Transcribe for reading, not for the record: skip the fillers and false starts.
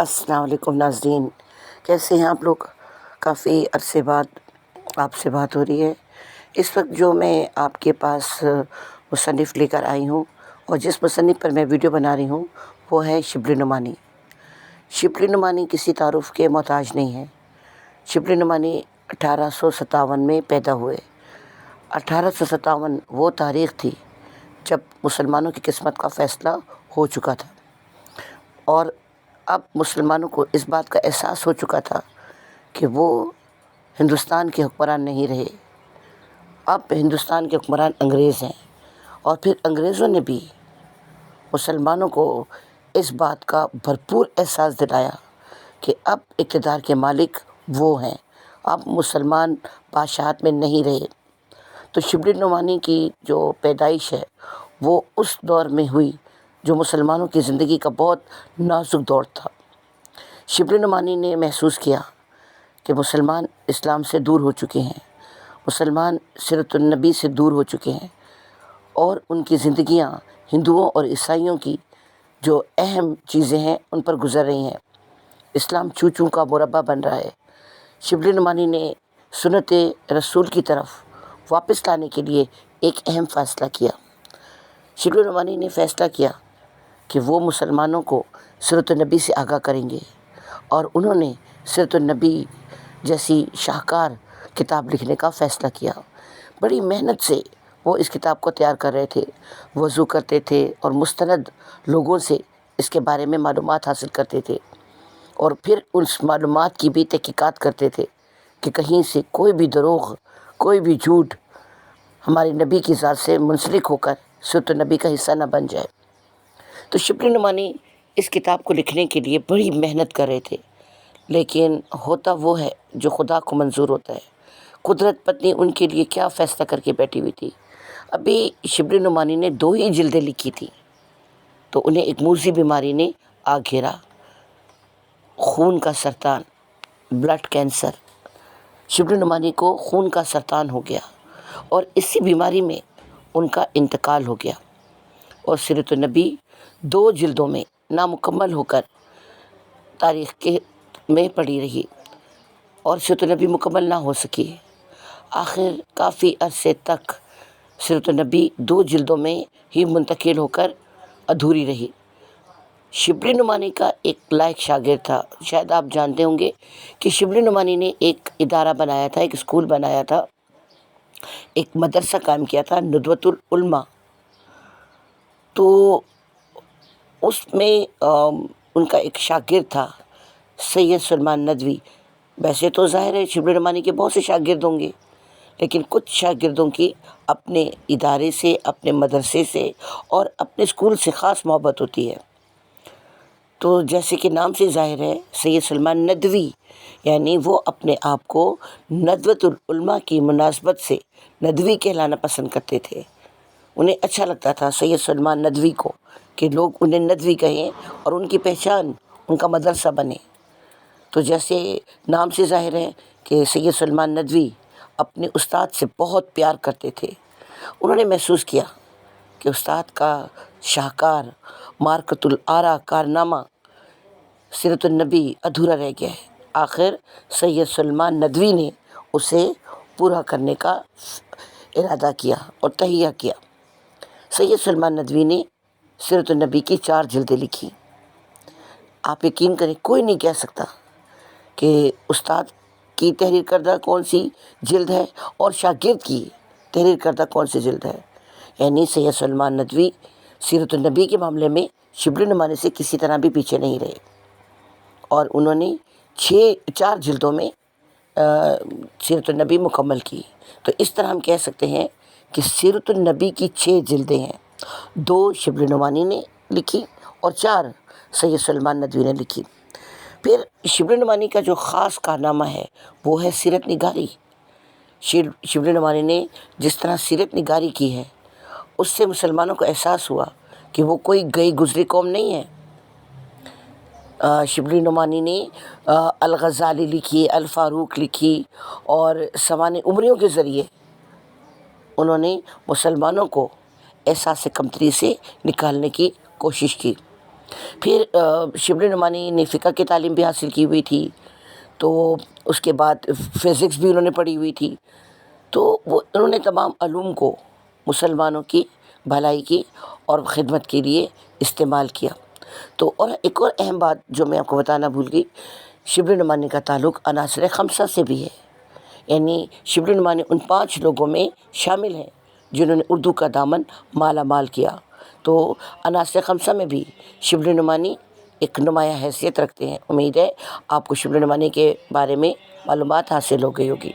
السلام علیکم ناظرین، کیسے ہیں آپ لوگ؟ کافی عرصے بعد آپ سے بات ہو رہی ہے۔ اس وقت جو میں آپ کے پاس مصنف لے کر آئی ہوں اور جس مصنف پر میں ویڈیو بنا رہی ہوں وہ ہے شبلی نعمانی۔ شبلی نعمانی کسی تعارف کے محتاج نہیں ہے۔ شبلی نعمانی 1857 میں پیدا ہوئے۔ 1857 وہ تاریخ تھی جب مسلمانوں کی قسمت کا فیصلہ ہو چکا تھا، اور اب مسلمانوں کو اس بات کا احساس ہو چکا تھا کہ وہ ہندوستان کے حکمران نہیں رہے، اب ہندوستان کے حکمران انگریز ہیں۔ اور پھر انگریزوں نے بھی مسلمانوں کو اس بات کا بھرپور احساس دلایا کہ اب اقتدار کے مالک وہ ہیں، اب مسلمان بادشاہت میں نہیں رہے۔ تو شبلی نعمانی کی جو پیدائش ہے وہ اس دور میں ہوئی جو مسلمانوں کی زندگی کا بہت نازک دور تھا۔ شبلی نعمانی نے محسوس کیا کہ مسلمان اسلام سے دور ہو چکے ہیں، مسلمان سیرت النبی سے دور ہو چکے ہیں، اور ان کی زندگیاں ہندوؤں اور عیسائیوں کی جو اہم چیزیں ہیں ان پر گزر رہی ہیں۔ اسلام چوں چوں کا مربع بن رہا ہے۔ شبلی نعمانی نے سنت رسول کی طرف واپس لانے کے لیے ایک اہم فیصلہ کیا۔ شبلی نعمانی نے فیصلہ کیا کہ وہ مسلمانوں کو سیرت النبی سے آگاہ کریں گے، اور انہوں نے سیرت النبی جیسی شاہکار کتاب لکھنے کا فیصلہ کیا۔ بڑی محنت سے وہ اس کتاب کو تیار کر رہے تھے، وضو کرتے تھے اور مستند لوگوں سے اس کے بارے میں معلومات حاصل کرتے تھے، اور پھر اس معلومات کی بھی تحقیقات کرتے تھے کہ کہیں سے کوئی بھی دروغ، کوئی بھی جھوٹ ہمارے نبی کی ذات سے منسلک ہو کر سیرت النبی کا حصہ نہ بن جائے۔ تو شبلی نعمانی اس کتاب کو لکھنے کے لیے بڑی محنت کر رہے تھے، لیکن ہوتا وہ ہے جو خدا کو منظور ہوتا ہے۔ قدرت پتنی ان کے لیے کیا فیصلہ کر کے بیٹھی ہوئی تھی۔ ابھی شبلی نعمانی نے 2 ہی جلدیں لکھی تھیں تو انہیں ایک موذی بیماری نے آ گھیرا، خون کا سرطان، بلڈ کینسر۔ شبلی نعمانی کو خون کا سرطان ہو گیا اور اسی بیماری میں ان کا انتقال ہو گیا، اور سیرت النبی 2 جلدوں میں نامکمل ہو کر تاریخ میں پڑی رہی، اور سیرت النبی مکمل نہ ہو سکی۔ آخر کافی عرصے تک سیرت النبی 2 جلدوں میں ہی منتقل ہو کر ادھوری رہی۔ شبلی نعمانی کا ایک لائق شاگرد تھا۔ شاید آپ جانتے ہوں گے کہ شبلی نعمانی نے ایک ادارہ بنایا تھا، ایک اسکول بنایا تھا، ایک مدرسہ قائم کیا تھا، ندوۃ العلماء۔ تو اس میں ان کا ایک شاگرد تھا سید سلیمان ندوی۔ ویسے تو ظاہر ہے شبلی نعمانی کے بہت سے شاگرد ہوں گے، لیکن کچھ شاگردوں کی اپنے ادارے سے، اپنے مدرسے سے اور اپنے اسکول سے خاص محبت ہوتی ہے۔ تو جیسے کہ نام سے ظاہر ہے، سید سلیمان ندوی یعنی وہ اپنے آپ کو ندوۃ العلماء کی مناسبت سے ندوی کہلانا پسند کرتے تھے۔ انہیں اچھا لگتا تھا سید سلیمان ندوی کو کہ لوگ انہیں ندوی کہیں اور ان کی پہچان ان کا مدرسہ بنے۔ تو جیسے نام سے ظاہر ہے کہ سید سلیمان ندوی اپنے استاد سے بہت پیار کرتے تھے۔ انہوں نے محسوس کیا کہ استاد کا شاہکار معرکۃ الآراء کارنامہ سیرت النبی ادھورا رہ گیا ہے۔ آخر سید سلیمان ندوی نے اسے پورا کرنے کا ارادہ کیا اور تہیہ کیا۔ سید سلیمان ندوی نے سیرت النبی کی 4 جلدیں لکھی۔ آپ یقین کریں، کوئی نہیں کہہ سکتا کہ استاد کی تحریر کردہ کون سی جلد ہے اور شاگرد کی تحریر کردہ کون سی جلد ہے۔ یعنی سید سلیمان ندوی سیرت النبی کے معاملے میں شبلی نعمانی سے کسی طرح بھی پیچھے نہیں رہے، اور انہوں نے 4 جلدوں میں سیرت النبی مکمل کی۔ تو اس طرح ہم کہہ سکتے ہیں کہ سیرت النبی کی 6 جلدیں ہیں، 2 شبلی نعمانی نے لکھی اور 4 سید سلیمان ندوی نے لکھی۔ پھر شبلی نعمانی کا جو خاص کارنامہ ہے وہ ہے سیرت نگاری۔ شبلی نعمانی نے جس طرح سیرت نگاری کی ہے، اس سے مسلمانوں کو احساس ہوا کہ وہ کوئی گئی گزری قوم نہیں ہے۔ شبلی نعمانی نے الغزالی لکھی، الفاروق لکھی، اور سوانح عمریوں کے ذریعے انہوں نے مسلمانوں کو احساس کمتری سے نکالنے کی کوشش کی۔ پھر شبلی نعمانی نے فقہ کی تعلیم بھی حاصل کی ہوئی تھی، تو اس کے بعد فزکس بھی انہوں نے پڑھی ہوئی تھی، تو انہوں نے تمام علوم کو مسلمانوں کی بھلائی کی اور خدمت کے لیے استعمال کیا۔ تو اور ایک اور اہم بات جو میں آپ کو بتانا بھول گئی، شبلی نعمانی کا تعلق عناصر خمسہ سے بھی ہے، یعنی شبلی نعمانی ان 5 لوگوں میں شامل ہیں جنہوں نے اردو کا دامن مالا مال کیا۔ تو عناصر خمسہ میں بھی شبلی نعمانی ایک نمایاں حیثیت رکھتے ہیں۔ امید ہے آپ کو شبلی نعمانی کے بارے میں معلومات حاصل ہو گئی ہوگی۔